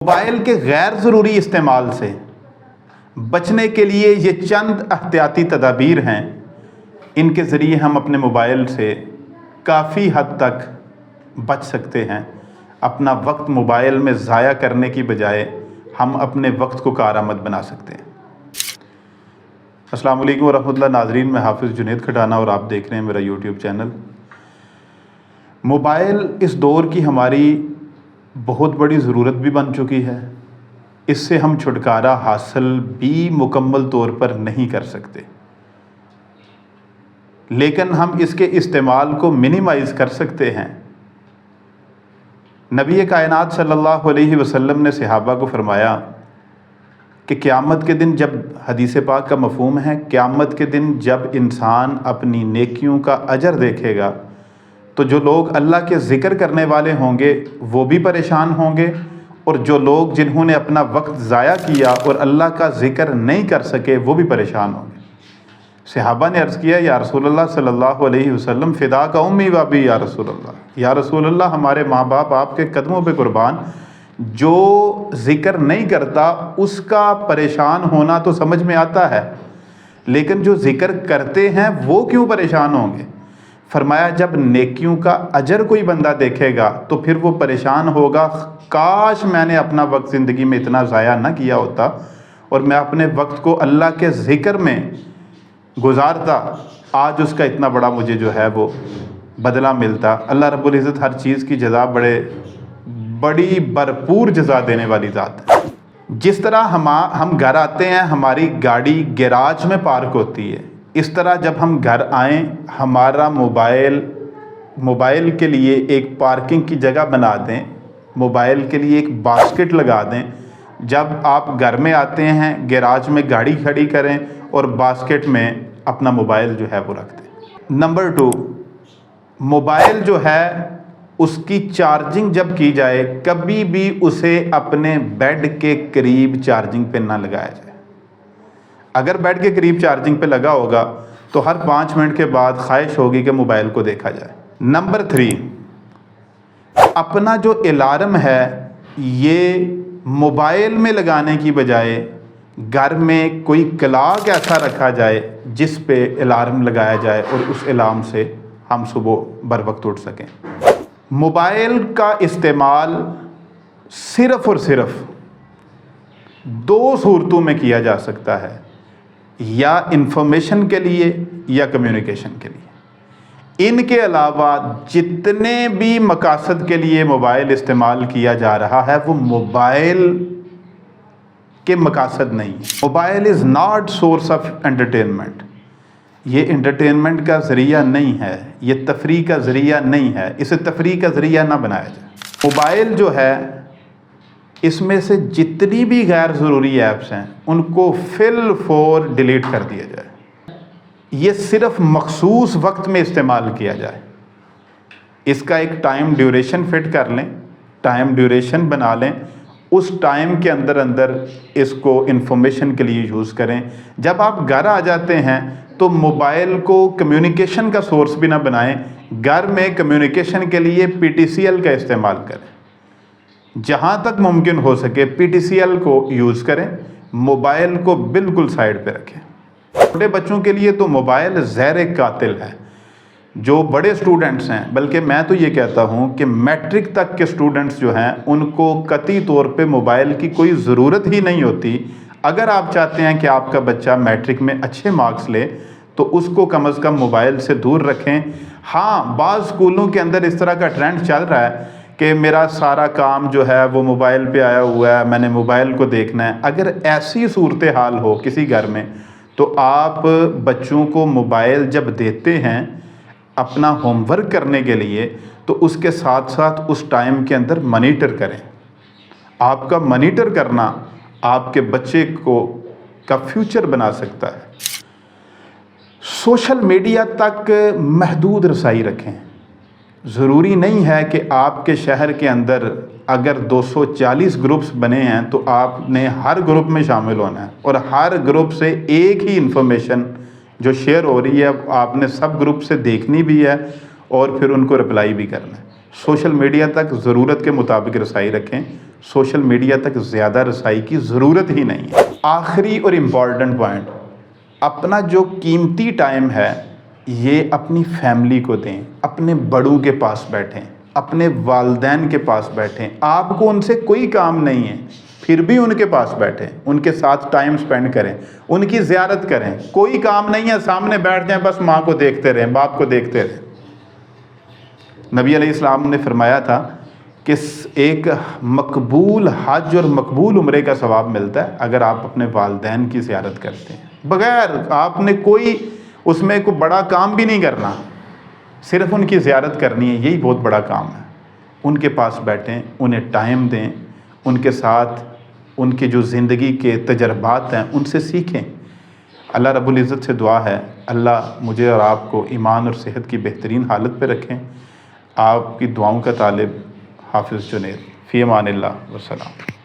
Mobile کے غیر ضروری استعمال سے بچنے کے لیے یہ چند احتیاطی تدابیر ہیں، ان کے ذریعے ہم اپنے موبائل سے کافی حد تک بچ سکتے ہیں۔ اپنا وقت موبائل میں ضائع کرنے کی بجائے ہم اپنے وقت کو کارآمد بنا سکتے ہیں۔ السلام علیکم ورحمۃ اللہ ناظرین، میں حافظ جنید کھٹانہ اور آپ دیکھ رہے ہیں میرا یوٹیوب چینل۔ موبائل اس دور کی ہماری بہت بڑی ضرورت بھی بن چکی ہے، اس سے ہم چھٹکارا حاصل بھی مکمل طور پر نہیں کر سکتے، لیکن ہم اس کے استعمال کو منیمائز کر سکتے ہیں۔ نبی کائنات صلی اللہ علیہ وسلم نے صحابہ کو فرمایا کہ قیامت کے دن، جب حدیث پاک کا مفہوم ہے قیامت کے دن جب انسان اپنی نیکیوں کا اجر دیکھے گا تو جو لوگ اللہ کے ذکر کرنے والے ہوں گے وہ بھی پریشان ہوں گے، اور جو لوگ جنہوں نے اپنا وقت ضائع کیا اور اللہ کا ذکر نہیں کر سکے وہ بھی پریشان ہوں گے۔ صحابہ نے عرض کیا، یا رسول اللہ صلی اللہ علیہ وسلم، فدا کا امی و ابی یا رسول اللہ، یا رسول اللہ ہمارے ماں باپ آپ کے قدموں پہ قربان، جو ذکر نہیں کرتا اس کا پریشان ہونا تو سمجھ میں آتا ہے، لیکن جو ذکر کرتے ہیں وہ کیوں پریشان ہوں گے؟ فرمایا جب نیکیوں کا اجر کوئی بندہ دیکھے گا تو پھر وہ پریشان ہوگا، کاش میں نے اپنا وقت زندگی میں اتنا ضائع نہ کیا ہوتا اور میں اپنے وقت کو اللہ کے ذکر میں گزارتا، آج اس کا اتنا بڑا مجھے جو ہے وہ بدلہ ملتا۔ اللہ رب العزت ہر چیز کی جزا بڑی بھرپور جزا دینے والی ذات ہے۔ جس طرح ہم گھر آتے ہیں، ہماری گاڑی گیراج میں پارک ہوتی ہے، اس طرح جب ہم گھر آئیں ہمارا موبائل کے لیے ایک پارکنگ کی جگہ بنا دیں، موبائل کے لیے ایک باسکٹ لگا دیں۔ جب آپ گھر میں آتے ہیں گیراج میں گاڑی کھڑی کریں اور باسکٹ میں اپنا موبائل جو ہے وہ رکھ دیں۔ نمبر 2، موبائل جو ہے اس کی چارجنگ جب کی جائے کبھی بھی اسے اپنے بیڈ کے قریب چارجنگ پہ نہ لگایا جائے۔ اگر بیڈ کے قریب چارجنگ پہ لگا ہوگا تو ہر 5 منٹ کے بعد خواہش ہوگی کہ موبائل کو دیکھا جائے۔ نمبر 3، اپنا جو الارم ہے یہ موبائل میں لگانے کی بجائے گھر میں کوئی کلاک ایسا رکھا جائے جس پہ الارم لگایا جائے اور اس الارم سے ہم صبح بر وقت اٹھ سکیں۔ موبائل کا استعمال صرف اور صرف 2 صورتوں میں کیا جا سکتا ہے، یا انفارمیشن کے لیے یا کمیونیکیشن کے لیے۔ ان کے علاوہ جتنے بھی مقاصد کے لیے موبائل استعمال کیا جا رہا ہے وہ موبائل کے مقاصد نہیں۔ Mobile is not source of entertainment, یہ انٹرٹینمنٹ کا ذریعہ نہیں ہے، یہ تفریح کا ذریعہ نہیں ہے، اسے تفریح کا ذریعہ نہ بنایا جائے۔ موبائل جو ہے اس میں سے جتنی بھی غیر ضروری ایپس ہیں ان کو فی الفور ڈیلیٹ کر دیا جائے، یہ صرف مخصوص وقت میں استعمال کیا جائے۔ اس کا ایک ٹائم ڈیوریشن فٹ کر لیں، ٹائم ڈیوریشن بنا لیں، اس ٹائم کے اندر اس کو انفارمیشن کے لیے یوز کریں۔ جب آپ گھر آ جاتے ہیں تو موبائل کو کمیونیکیشن کا سورس بھی نہ بنائیں، گھر میں کمیونیکیشن کے لیے PTCL کا استعمال کریں، جہاں تک ممکن ہو سکے PTCL کو یوز کریں، موبائل کو بالکل سائیڈ پہ رکھیں۔ چھوٹے بچوں کے لیے تو موبائل زہر قاتل ہے۔ جو بڑے سٹوڈنٹس ہیں، بلکہ میں تو یہ کہتا ہوں کہ میٹرک تک کے سٹوڈنٹس جو ہیں ان کو قطعی طور پہ موبائل کی کوئی ضرورت ہی نہیں ہوتی۔ اگر آپ چاہتے ہیں کہ آپ کا بچہ میٹرک میں اچھے مارکس لے تو اس کو کم از کم موبائل سے دور رکھیں۔ ہاں، بعض اسکولوں کے اندر اس طرح کا ٹرینڈ چل رہا ہے کہ میرا سارا کام جو ہے وہ موبائل پہ آیا ہوا ہے، میں نے موبائل کو دیکھنا ہے۔ اگر ایسی صورتحال ہو کسی گھر میں تو آپ بچوں کو موبائل جب دیتے ہیں اپنا ہوم ورک کرنے کے لیے تو اس کے ساتھ ساتھ اس ٹائم کے اندر مانیٹر کریں۔ آپ کا مانیٹر کرنا آپ کے بچے کا فیوچر بنا سکتا ہے۔ سوشل میڈیا تک محدود رسائی رکھیں۔ ضروری نہیں ہے کہ آپ کے شہر کے اندر اگر 240 گروپس بنے ہیں تو آپ نے ہر گروپ میں شامل ہونا ہے اور ہر گروپ سے ایک ہی انفارمیشن جو شیئر ہو رہی ہے آپ نے سب گروپ سے دیکھنی بھی ہے اور پھر ان کو رپلائی بھی کرنا ہے۔ سوشل میڈیا تک ضرورت کے مطابق رسائی رکھیں، سوشل میڈیا تک زیادہ رسائی کی ضرورت ہی نہیں ہے۔ آخری اور امپورٹنٹ پوائنٹ، اپنا جو قیمتی ٹائم ہے یہ اپنی فیملی کو دیں، اپنے بڑوں کے پاس بیٹھیں، اپنے والدین کے پاس بیٹھیں۔ آپ کو ان سے کوئی کام نہیں ہے، پھر بھی ان کے پاس بیٹھیں، ان کے ساتھ ٹائم سپینڈ کریں، ان کی زیارت کریں۔ کوئی کام نہیں ہے، سامنے بیٹھ جائیں، بس ماں کو دیکھتے رہیں، باپ کو دیکھتے رہیں۔ نبی علیہ السلام نے فرمایا تھا کہ ایک مقبول حج اور مقبول عمرے کا ثواب ملتا ہے اگر آپ اپنے والدین کی زیارت کرتے ہیں، بغیر آپ نے کوئی اس میں کوئی بڑا کام بھی نہیں کرنا، صرف ان کی زیارت کرنی ہے، یہی بہت بڑا کام ہے۔ ان کے پاس بیٹھیں، انہیں ٹائم دیں، ان کے ساتھ ان کے جو زندگی کے تجربات ہیں ان سے سیکھیں۔ اللہ رب العزت سے دعا ہے اللہ مجھے اور آپ کو ایمان اور صحت کی بہترین حالت پہ رکھیں۔ آپ کی دعاؤں کا طالب حافظ جنید، فی امان اللہ، والسلام۔